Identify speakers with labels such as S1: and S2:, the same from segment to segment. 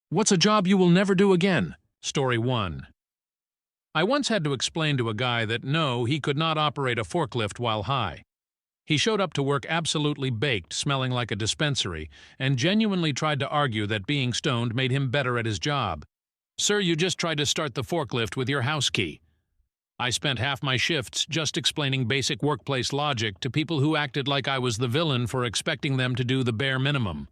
S1: What's a job you will never do again? Story 1. I once had to explain to a guy that no, he could not operate a forklift while high. He showed up to work absolutely baked, smelling like a dispensary, and genuinely tried to argue that being stoned made him better at his job. Sir, you just tried to start the forklift with your house key. I spent half my shifts just explaining basic workplace logic to people who acted like I was the villain for expecting them to do the bare minimum.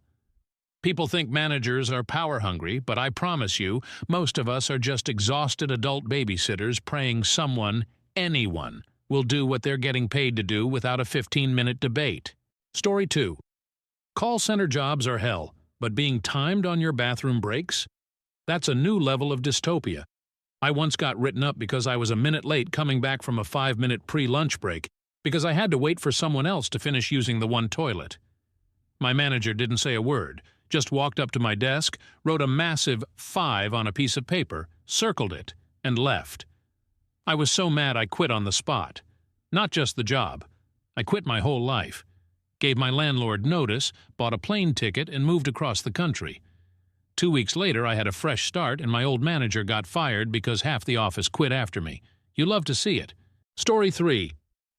S1: People think managers are power-hungry, but I promise you, most of us are just exhausted adult babysitters praying someone, anyone, will do what they're getting paid to do without a 15-minute debate. Story 2. Call center jobs are hell, but being timed on your bathroom breaks? That's a new level of dystopia. I once got written up because I was a minute late coming back from a 5-minute pre-lunch break because I had to wait for someone else to finish using the one toilet. My manager didn't say a word, just walked up to my desk, wrote a massive 5 on a piece of paper, circled it, and left. I was so mad I quit on the spot. Not just the job. I quit my whole life. Gave my landlord notice, bought a plane ticket, and moved across the country. 2 weeks later, I had a fresh start, and my old manager got fired because half the office quit after me. You love to see it. Story 3.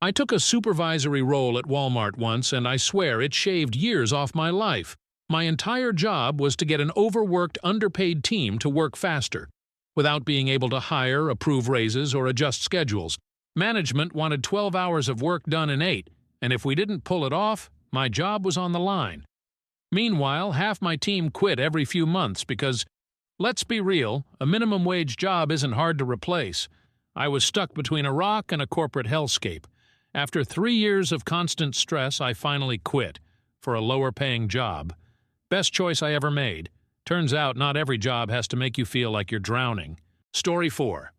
S1: I took a supervisory role at Walmart once, and I swear it shaved years off my life. My entire job was to get an overworked, underpaid team to work faster, without being able to hire, approve raises, or adjust schedules. Management wanted 12 hours of work done in 8, and if we didn't pull it off, my job was on the line. Meanwhile, half my team quit every few months because, let's be real, a minimum wage job isn't hard to replace. I was stuck between a rock and a corporate hellscape. After 3 years of constant stress, I finally quit, for a lower-paying job. Best choice I ever made. Turns out not every job has to make you feel like you're drowning. Story 4.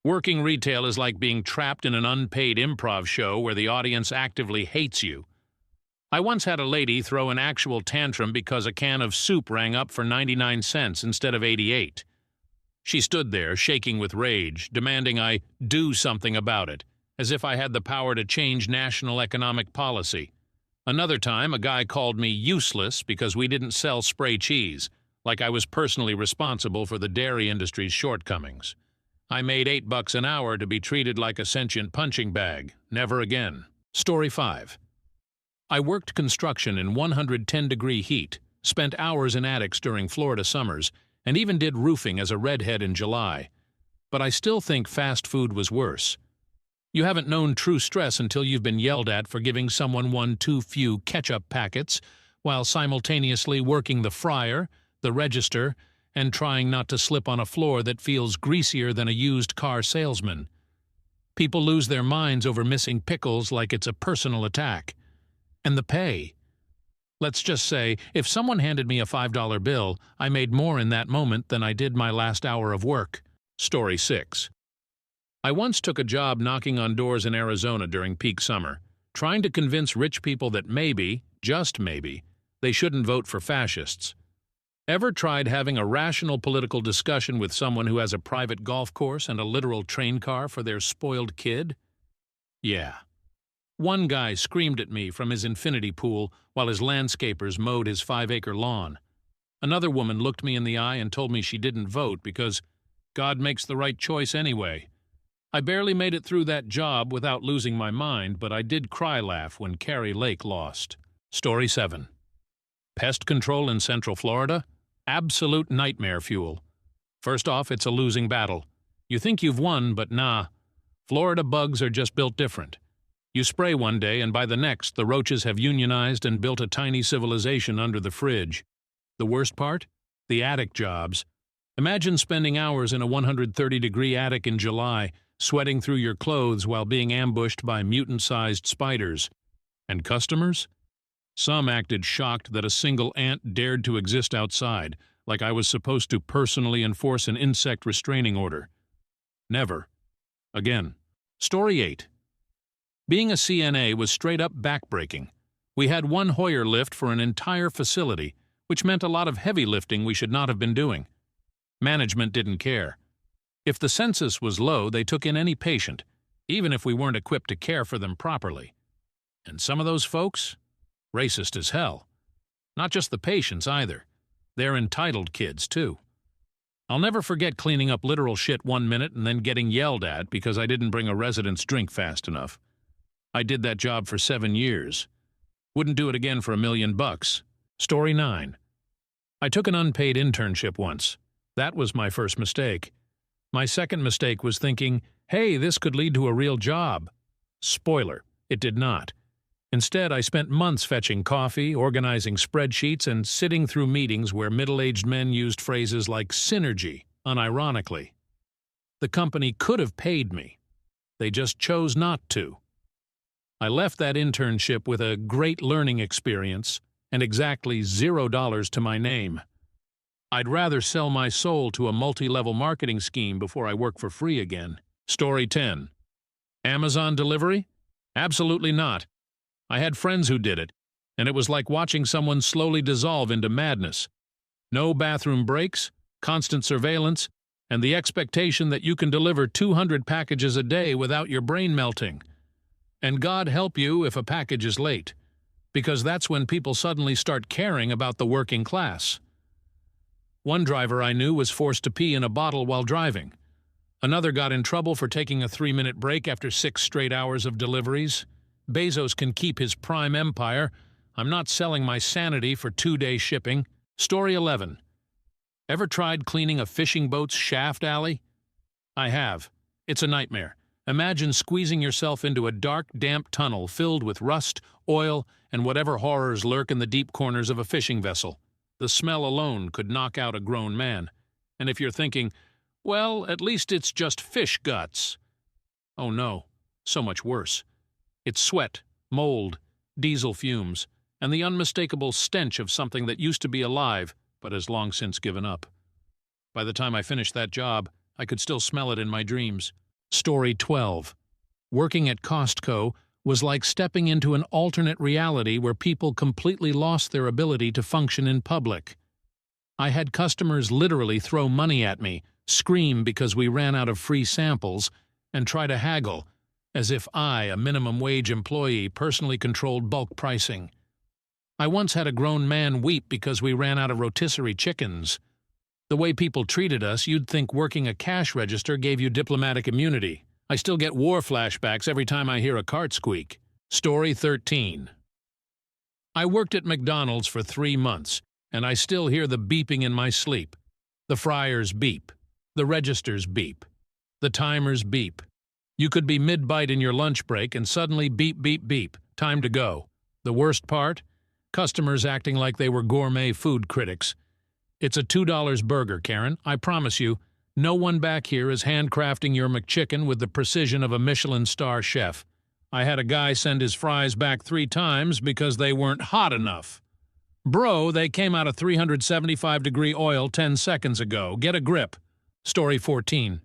S1: Working retail is like being trapped in an unpaid improv show where the audience actively hates you. I once had a lady throw an actual tantrum because a can of soup rang up for 99 cents instead of 88. She stood there, shaking with rage, demanding I do something about it, as if I had the power to change national economic policy. Another time, a guy called me useless because we didn't sell spray cheese, like I was personally responsible for the dairy industry's shortcomings. I made $8 an hour to be treated like a sentient punching bag. Never again. Story 5. I worked construction in 110-degree heat, spent hours in attics during Florida summers, and even did roofing as a redhead in July. But I still think fast food was worse. You haven't known true stress until you've been yelled at for giving someone one too few ketchup packets, while simultaneously working the fryer, the register, and trying not to slip on a floor that feels greasier than a used car salesman. People lose their minds over missing pickles like it's a personal attack. And the pay. Let's just say, if someone handed me a $5 bill, I made more in that moment than I did my last hour of work. Story 6. I once took a job knocking on doors in Arizona during peak summer, trying to convince rich people that maybe, just maybe, they shouldn't vote for fascists. Ever tried having a rational political discussion with someone who has a private golf course and a literal train car for their spoiled kid? Yeah. One guy screamed at me from his infinity pool while his landscapers mowed his 5-acre lawn. Another woman looked me in the eye and told me she didn't vote because God makes the right choice anyway. I barely made it through that job without losing my mind, but I did cry-laugh when Carrie Lake lost. Story 7. Pest control in Central Florida? Absolute nightmare fuel. First off, it's a losing battle. You think you've won, but nah. Florida bugs are just built different. You spray one day, and by the next, the roaches have unionized and built a tiny civilization under the fridge. The worst part? The attic jobs. Imagine spending hours in a 130-degree attic in July, sweating through your clothes while being ambushed by mutant-sized spiders. And customers? Some acted shocked that a single ant dared to exist outside, like I was supposed to personally enforce an insect restraining order. Never. Again. Story 8. Being a CNA was straight-up backbreaking. We had one Hoyer lift for an entire facility, which meant a lot of heavy lifting we should not have been doing. Management didn't care. If the census was low, they took in any patient, even if we weren't equipped to care for them properly. And some of those folks? Racist as hell. Not just the patients, either. They're entitled kids, too. I'll never forget cleaning up literal shit 1 minute and then getting yelled at because I didn't bring a resident's drink fast enough. I did that job for 7 years. Wouldn't do it again for $1 million. Story 9. I took an unpaid internship once. That was my first mistake. My second mistake was thinking, hey, this could lead to a real job. Spoiler, it did not. Instead, I spent months fetching coffee, organizing spreadsheets, and sitting through meetings where middle-aged men used phrases like synergy, unironically. The company could have paid me. They just chose not to. I left that internship with a great learning experience and exactly $0 to my name. I'd rather sell my soul to a multi-level marketing scheme before I work for free again. Story 10. Amazon delivery? Absolutely not. I had friends who did it, and it was like watching someone slowly dissolve into madness. No bathroom breaks, constant surveillance, and the expectation that you can deliver 200 packages a day without your brain melting. And God help you if a package is late, because that's when people suddenly start caring about the working class. One driver I knew was forced to pee in a bottle while driving. Another got in trouble for taking a 3-minute break after 6 straight hours of deliveries. Bezos can keep his prime empire. I'm not selling my sanity for 2-day shipping. Story 11. Ever tried cleaning a fishing boat's shaft alley? I have. It's a nightmare. Imagine squeezing yourself into a dark, damp tunnel filled with rust, oil, and whatever horrors lurk in the deep corners of a fishing vessel. The smell alone could knock out a grown man. And if you're thinking, well, at least it's just fish guts. Oh no, so much worse. It's sweat, mold, diesel fumes, and the unmistakable stench of something that used to be alive but has long since given up. By the time I finished that job, I could still smell it in my dreams. Story 12. Working at Costco was like stepping into an alternate reality where people completely lost their ability to function in public. I had customers literally throw money at me, scream because we ran out of free samples, and try to haggle, as if I, a minimum wage employee, personally controlled bulk pricing. I once had a grown man weep because we ran out of rotisserie chickens. The way people treated us, you'd think working a cash register gave you diplomatic immunity. I still get war flashbacks every time I hear a cart squeak. Story 13. I worked at McDonald's for 3 months, and I still hear the beeping in my sleep. The fryers beep. The registers beep. The timers beep. You could be mid-bite in your lunch break and suddenly beep, beep, beep. Time to go. The worst part? Customers acting like they were gourmet food critics. It's a $2 burger, Karen. I promise you, no one back here is handcrafting your McChicken with the precision of a Michelin star chef. I had a guy send his fries back 3 times because they weren't hot enough. Bro, they came out of 375-degree oil 10 seconds ago. Get a grip. Story 14.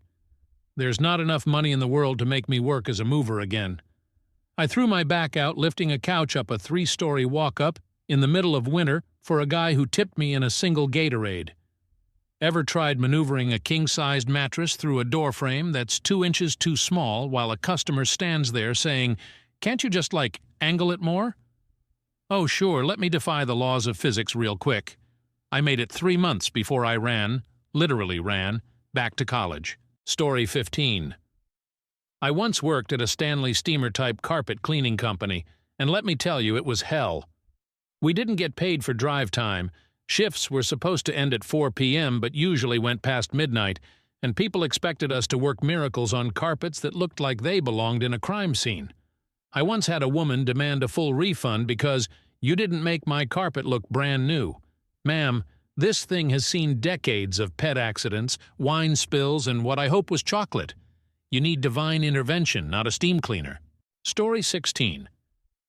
S1: There's not enough money in the world to make me work as a mover again. I threw my back out lifting a couch up a 3-story walk-up in the middle of winter for a guy who tipped me in a single Gatorade. Ever tried maneuvering a king-sized mattress through a doorframe that's 2 inches too small while a customer stands there saying, "Can't you just, angle it more?" Oh, sure, let me defy the laws of physics real quick. I made it 3 months before I literally ran, back to college. Story 15. I once worked at a Stanley Steamer-type carpet cleaning company, and let me tell you, it was hell. We didn't get paid for drive time. Shifts were supposed to end at 4 p.m. but usually went past midnight, and people expected us to work miracles on carpets that looked like they belonged in a crime scene. I once had a woman demand a full refund because you didn't make my carpet look brand new. Ma'am, this thing has seen decades of pet accidents, wine spills, and what I hope was chocolate. You need divine intervention, not a steam cleaner. Story 16.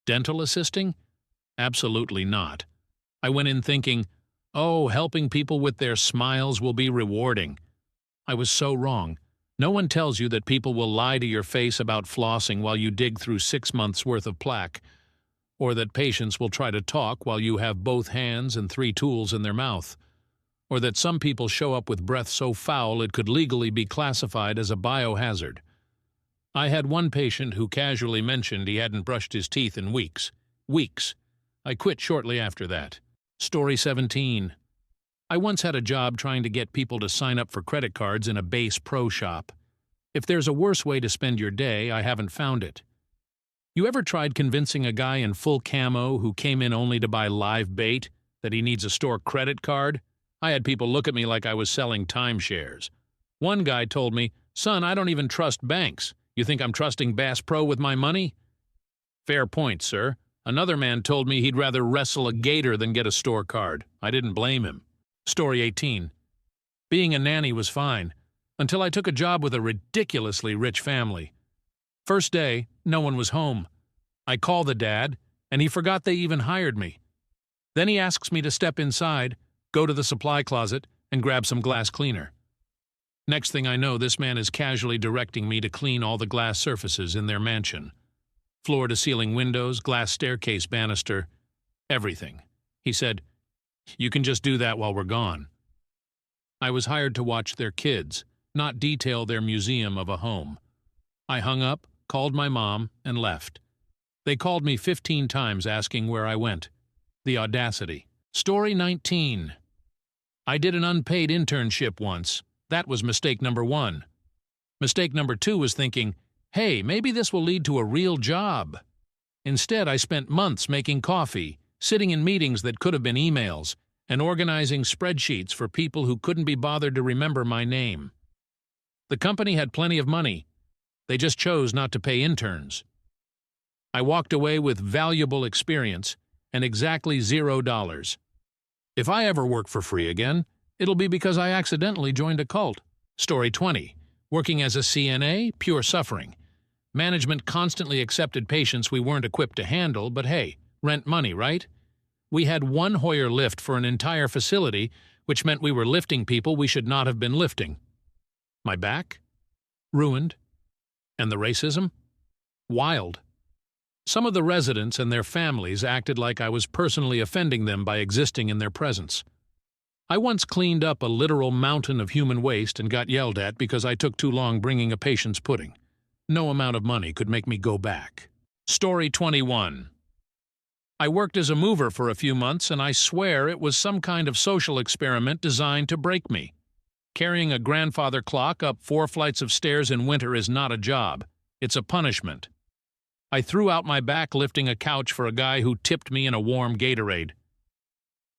S1: Dental assisting? Absolutely not. I went in thinking, oh, helping people with their smiles will be rewarding. I was so wrong. No one tells you that people will lie to your face about flossing while you dig through 6 months' worth of plaque, or that patients will try to talk while you have both hands and 3 tools in their mouth, or that some people show up with breath so foul it could legally be classified as a biohazard. I had one patient who casually mentioned he hadn't brushed his teeth in weeks. Weeks. I quit shortly after that. Story 17. I once had a job trying to get people to sign up for credit cards in a Base Pro shop. If there's a worse way to spend your day, I haven't found it. You ever tried convincing a guy in full camo who came in only to buy live bait that he needs a store credit card? I had people look at me like I was selling timeshares. One guy told me, "Son, I don't even trust banks. You think I'm trusting Bass Pro with my money?" Fair point, sir. Another man told me he'd rather wrestle a gator than get a store card. I didn't blame him. Story 18. Being a nanny was fine, until I took a job with a ridiculously rich family. First day, no one was home. I call the dad, and he forgot they even hired me. Then he asks me to step inside, go to the supply closet, and grab some glass cleaner. Next thing I know, this man is casually directing me to clean all the glass surfaces in their mansion. Floor-to-ceiling windows, glass staircase banister, everything. He said, "You can just do that while we're gone." I was hired to watch their kids, not detail their museum of a home. I hung up, called my mom, and left. They called me 15 times asking where I went. The audacity. Story 19. I did an unpaid internship once. That was mistake number 1. Mistake number 2 was thinking, hey, maybe this will lead to a real job. Instead, I spent months making coffee, sitting in meetings that could have been emails, and organizing spreadsheets for people who couldn't be bothered to remember my name. The company had plenty of money. They just chose not to pay interns. I walked away with valuable experience and exactly $0. If I ever work for free again, it'll be because I accidentally joined a cult. Story 20. Working as a CNA, pure suffering. Management constantly accepted patients we weren't equipped to handle, but hey, rent money, right? We had one Hoyer lift for an entire facility, which meant we were lifting people we should not have been lifting. My back? Ruined. And the racism? Wild. Some of the residents and their families acted like I was personally offending them by existing in their presence. I once cleaned up a literal mountain of human waste and got yelled at because I took too long bringing a patient's pudding. No amount of money could make me go back. Story 21. I worked as a mover for a few months, and I swear it was some kind of social experiment designed to break me. Carrying a grandfather clock up 4 flights of stairs in winter is not a job. It's a punishment. I threw out my back lifting a couch for a guy who tipped me in a warm Gatorade.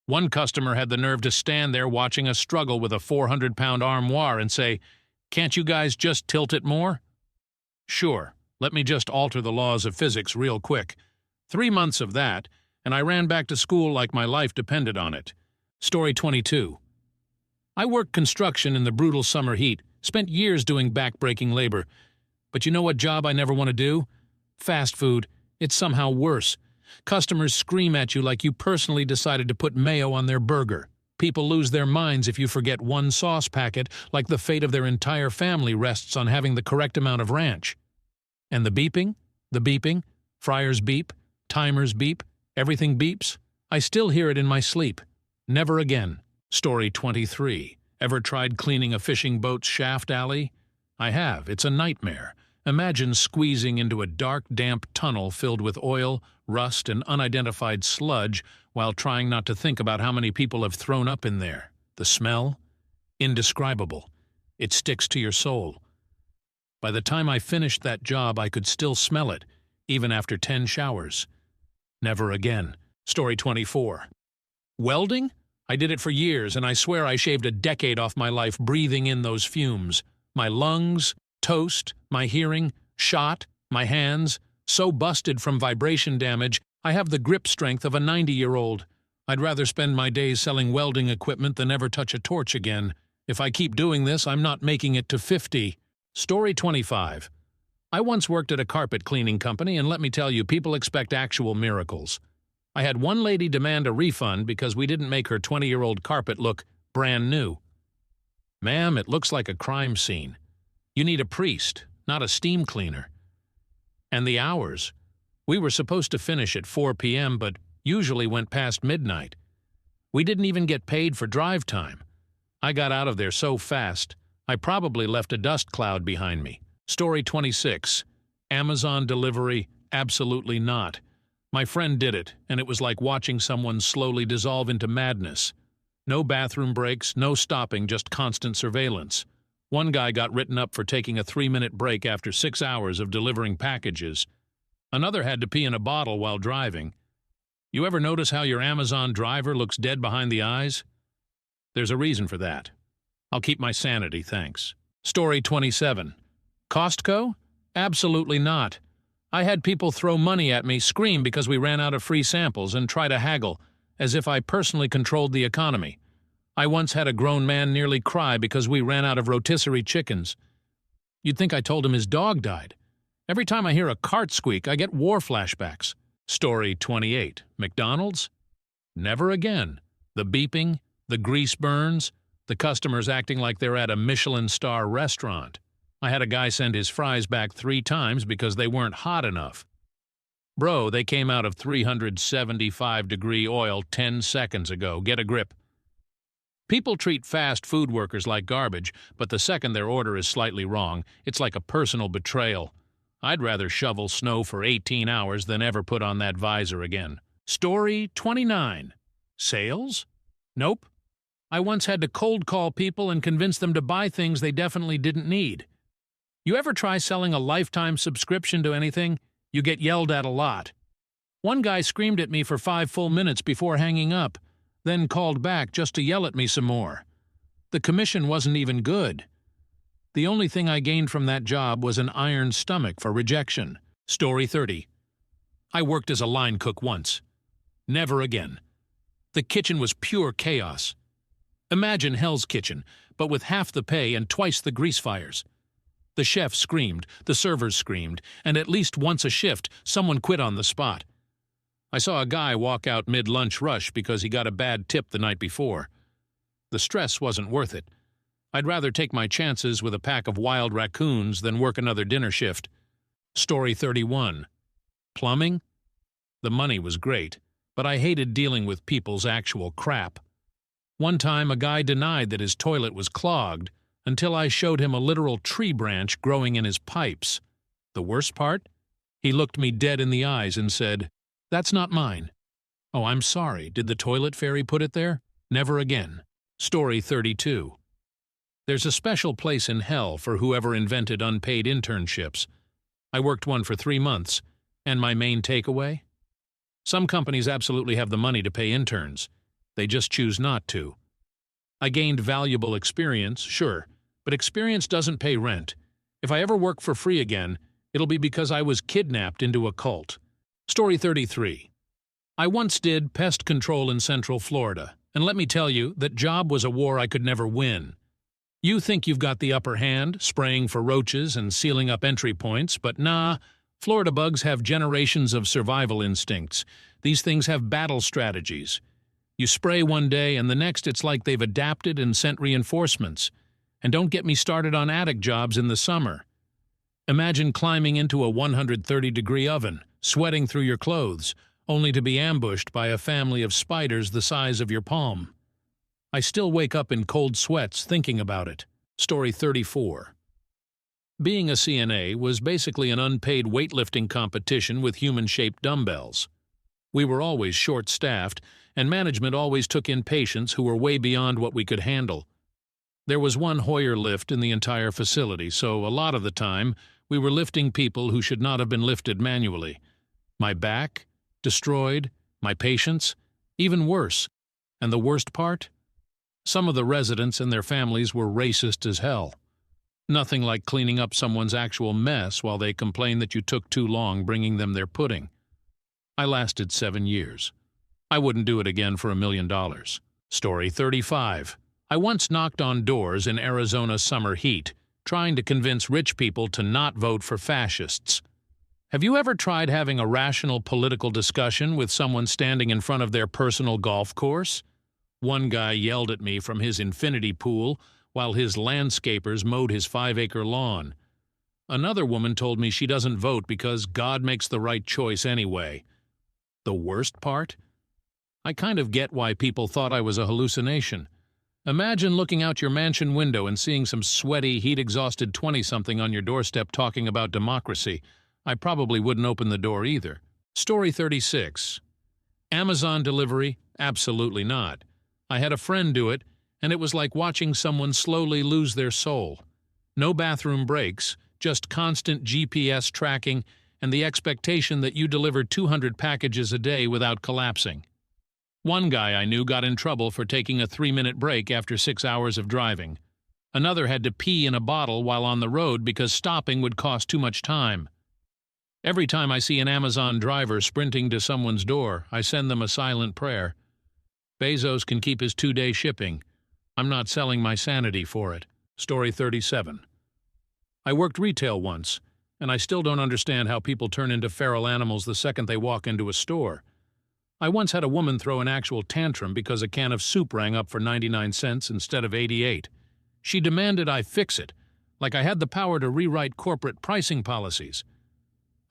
S1: One customer had the nerve to stand there watching us struggle with a 400-pound armoire and say, "Can't you guys just tilt it more?" Sure, let me just alter the laws of physics real quick. 3 months of that, and I ran back to school like my life depended on it. Story 22. I worked construction in the brutal summer heat, spent years doing back-breaking labor. But you know what job I never want to do? Fast food. It's somehow worse. Customers scream at you like you personally decided to put mayo on their burger. People lose their minds if you forget one sauce packet, like the fate of their entire family rests on having the correct amount of ranch. And the beeping, fryers beep, timers beep, everything beeps. I still hear it in my sleep. Never again. Story 23. Ever tried cleaning a fishing boat's shaft alley? I have. It's a nightmare. Imagine squeezing into a dark, damp tunnel filled with oil, rust, and unidentified sludge while trying not to think about how many people have thrown up in there. The smell? Indescribable. It sticks to your soul. By the time I finished that job, I could still smell it, even after 10 showers. Never again. Story 24. Welding? I did it for years, and I swear I shaved a decade off my life breathing in those fumes. My lungs, toast, my hearing, shot, my hands, so busted from vibration damage, I have the grip strength of a 90-year-old. I'd rather spend my days selling welding equipment than ever touch a torch again. If I keep doing this, I'm not making it to 50. Story 25. I once worked at a carpet cleaning company, and let me tell you, people expect actual miracles. I had one lady demand a refund because we didn't make her 20-year-old carpet look brand new. Ma'am, it looks like a crime scene. You need a priest, not a steam cleaner. And the hours. We were supposed to finish at 4 p.m., but usually went past midnight. We didn't even get paid for drive time. I got out of there so fast, I probably left a dust cloud behind me. Story 26. Amazon delivery? Absolutely not. My friend did it, and it was like watching someone slowly dissolve into madness. No bathroom breaks, no stopping, just constant surveillance. One guy got written up for taking a 3-minute break after 6 hours of delivering packages. Another had to pee in a bottle while driving. You ever notice how your Amazon driver looks dead behind the eyes? There's a reason for that. I'll keep my sanity, thanks. Story 27. Costco? Absolutely not. I had people throw money at me, scream because we ran out of free samples, and try to haggle, as if I personally controlled the economy. I once had a grown man nearly cry because we ran out of rotisserie chickens. You'd think I told him his dog died. Every time I hear a cart squeak, I get war flashbacks. Story 28. McDonald's? Never again. The beeping, the grease burns, the customers acting like they're at a Michelin star restaurant. I had a guy send his fries back 3 times because they weren't hot enough. Bro, they came out of 375-degree oil 10 seconds ago. Get a grip. People treat fast food workers like garbage, but the second their order is slightly wrong, it's like a personal betrayal. I'd rather shovel snow for 18 hours than ever put on that visor again. Story 29. Sales? Nope. I once had to cold call people and convince them to buy things they definitely didn't need. You ever try selling a lifetime subscription to anything? You get yelled at a lot. One guy screamed at me for 5 full minutes before hanging up, then called back just to yell at me some more. The commission wasn't even good. The only thing I gained from that job was an iron stomach for rejection. Story 30. I worked as a line cook once. Never again. The kitchen was pure chaos. Imagine Hell's Kitchen, but with half the pay and twice the grease fires. The chef screamed, the servers screamed, and at least once a shift, someone quit on the spot. I saw a guy walk out mid-lunch rush because he got a bad tip the night before. The stress wasn't worth it. I'd rather take my chances with a pack of wild raccoons than work another dinner shift. Story 31. Plumbing? The money was great, but I hated dealing with people's actual crap. One time a guy denied that his toilet was clogged until I showed him a literal tree branch growing in his pipes. The worst part? He looked me dead in the eyes and said, "That's not mine." Oh, I'm sorry. Did the toilet fairy put it there? Never again. Story 32. There's a special place in hell for whoever invented unpaid internships. I worked one for 3 months, and my main takeaway? Some companies absolutely have the money to pay interns. They just choose not to. I gained valuable experience, sure, but experience doesn't pay rent. If I ever work for free again, it'll be because I was kidnapped into a cult. Story 33. I once did pest control in Central Florida, and let me tell you, that job was a war I could never win. You think you've got the upper hand, spraying for roaches and sealing up entry points, but nah, Florida bugs have generations of survival instincts. These things have battle strategies. You spray one day and the next it's like they've adapted and sent reinforcements. And don't get me started on attic jobs in the summer. Imagine climbing into a 130-degree oven, sweating through your clothes, only to be ambushed by a family of spiders the size of your palm. I still wake up in cold sweats thinking about it. Story 34. Being a CNA was basically an unpaid weightlifting competition with human-shaped dumbbells. We were always short-staffed, and management always took in patients who were way beyond what we could handle. There was one Hoyer lift in the entire facility, so a lot of the time we were lifting people who should not have been lifted manually. My back, destroyed, my patients, even worse. And the worst part? Some of the residents and their families were racist as hell. Nothing like cleaning up someone's actual mess while they complain that you took too long bringing them their pudding. I lasted 7 years. I wouldn't do it again for $1 million. Story 35. I once knocked on doors in Arizona summer heat, trying to convince rich people to not vote for fascists. Have you ever tried having a rational political discussion with someone standing in front of their personal golf course? One guy yelled at me from his infinity pool while his landscapers mowed his 5-acre lawn. Another woman told me she doesn't vote because God makes the right choice anyway. The worst part? I kind of get why people thought I was a hallucination. Imagine looking out your mansion window and seeing some sweaty, heat-exhausted 20-something on your doorstep talking about democracy. I probably wouldn't open the door either. Story 36. Amazon delivery? Absolutely not. I had a friend do it, and it was like watching someone slowly lose their soul. No bathroom breaks, just constant GPS tracking and the expectation that you deliver 200 packages a day without collapsing. One guy I knew got in trouble for taking a 3-minute break after 6 hours of driving. Another had to pee in a bottle while on the road because stopping would cost too much time. Every time I see an Amazon driver sprinting to someone's door, I send them a silent prayer. Bezos can keep his 2-day shipping. I'm not selling my sanity for it. Story 37. I worked retail once, and I still don't understand how people turn into feral animals the second they walk into a store. I once had a woman throw an actual tantrum because a can of soup rang up for 99 cents instead of 88. She demanded I fix it, like I had the power to rewrite corporate pricing policies.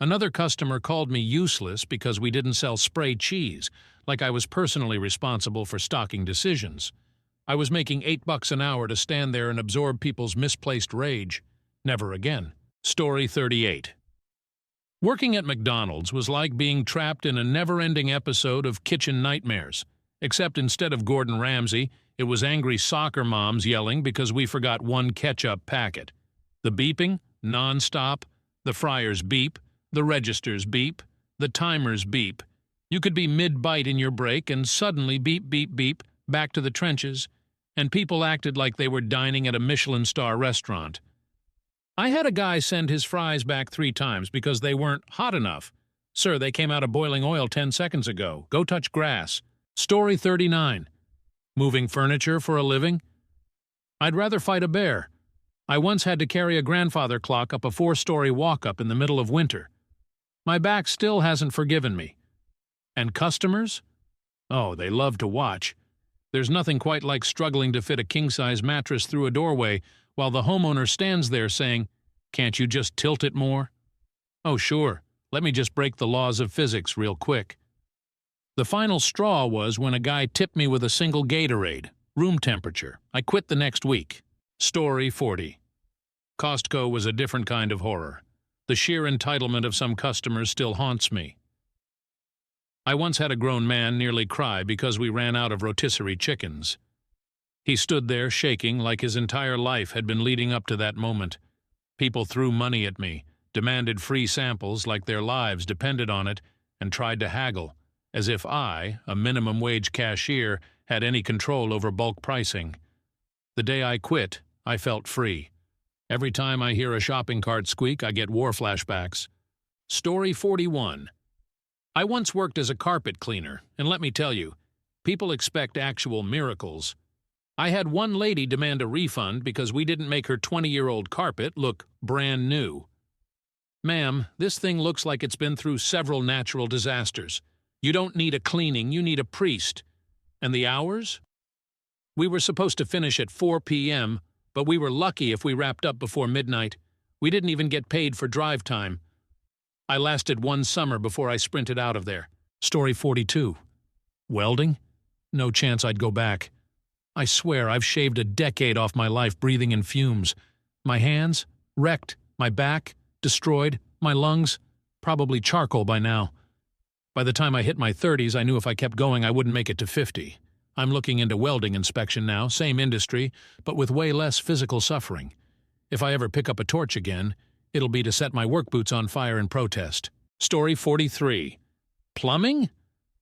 S1: Another customer called me useless because we didn't sell spray cheese, like I was personally responsible for stocking decisions. I was making $8 an hour to stand there and absorb people's misplaced rage. Never again. Story 38. Working at McDonald's was like being trapped in a never-ending episode of Kitchen Nightmares, except instead of Gordon Ramsay, it was angry soccer moms yelling because we forgot one ketchup packet. The beeping, non-stop, the fryers beep, the registers beep, the timers beep. You could be mid-bite in your break and suddenly beep, beep, beep, back to the trenches, and people acted like they were dining at a Michelin star restaurant. I had a guy send his fries back 3 times because they weren't hot enough. Sir, they came out of boiling oil 10 seconds ago. Go touch grass. Story 39. Moving furniture for a living? I'd rather fight a bear. I once had to carry a grandfather clock up a 4-story walk-up in the middle of winter. My back still hasn't forgiven me. And customers? Oh, they love to watch. There's nothing quite like struggling to fit a king-size mattress through a doorway while the homeowner stands there saying, "Can't you just tilt it more?" Oh, sure. Let me just break the laws of physics real quick. The final straw was when a guy tipped me with a single Gatorade, room temperature. I quit the next week. Story 40. Costco was a different kind of horror. The sheer entitlement of some customers still haunts me. I once had a grown man nearly cry because we ran out of rotisserie chickens. He stood there shaking like his entire life had been leading up to that moment. People threw money at me, demanded free samples like their lives depended on it, and tried to haggle, as if I, a minimum wage cashier, had any control over bulk pricing. The day I quit, I felt free. Every time I hear a shopping cart squeak, I get war flashbacks. Story 41. I once worked as a carpet cleaner, and let me tell you, people expect actual miracles. I had one lady demand a refund because we didn't make her 20-year-old carpet look brand new. Ma'am, this thing looks like it's been through several natural disasters. You don't need a cleaning, you need a priest. And the hours? We were supposed to finish at 4 p.m., but we were lucky if we wrapped up before midnight. We didn't even get paid for drive time. I lasted 1 summer before I sprinted out of there. Story 42. Welding? No chance I'd go back. I swear I've shaved a decade off my life breathing in fumes. My hands? Wrecked. My back? Destroyed. My lungs? Probably charcoal by now. By the time I hit my 30s, I knew if I kept going I wouldn't make it to 50. I'm looking into welding inspection now, same industry, but with way less physical suffering. If I ever pick up a torch again, it'll be to set my work boots on fire in protest. Story 43. Plumbing?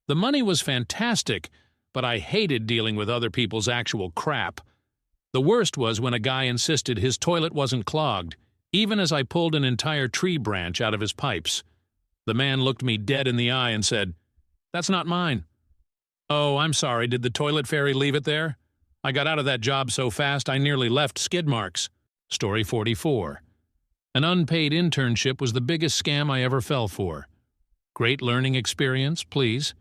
S1: The money was fantastic, but I hated dealing with other people's actual crap. The worst was when a guy insisted his toilet wasn't clogged, even as I pulled an entire tree branch out of his pipes. The man looked me dead in the eye and said, "That's not mine." "Oh, I'm sorry, did the toilet fairy leave it there? I got out of that job so fast I nearly left skid marks." Story 44. An unpaid internship was the biggest scam I ever fell for. Great learning experience, please.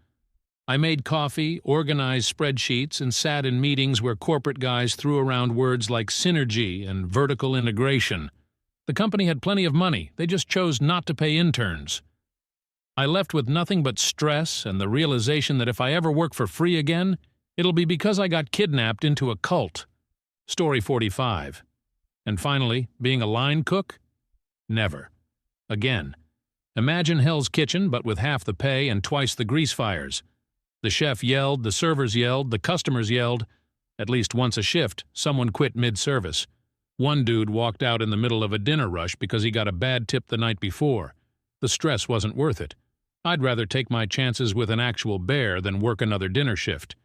S1: I made coffee, organized spreadsheets, and sat in meetings where corporate guys threw around words like synergy and vertical integration. The company had plenty of money, they just chose not to pay interns. I left with nothing but stress and the realization that if I ever work for free again, it'll be because I got kidnapped into a cult. Story 45. And finally, being a line cook? Never. Again. Imagine Hell's Kitchen, but with half the pay and twice the grease fires. The chef yelled, the servers yelled, the customers yelled. At least once a shift, someone quit mid-service. One dude walked out in the middle of a dinner rush because he got a bad tip the night before. The stress wasn't worth it. I'd rather take my chances with an actual bear than work another dinner shift.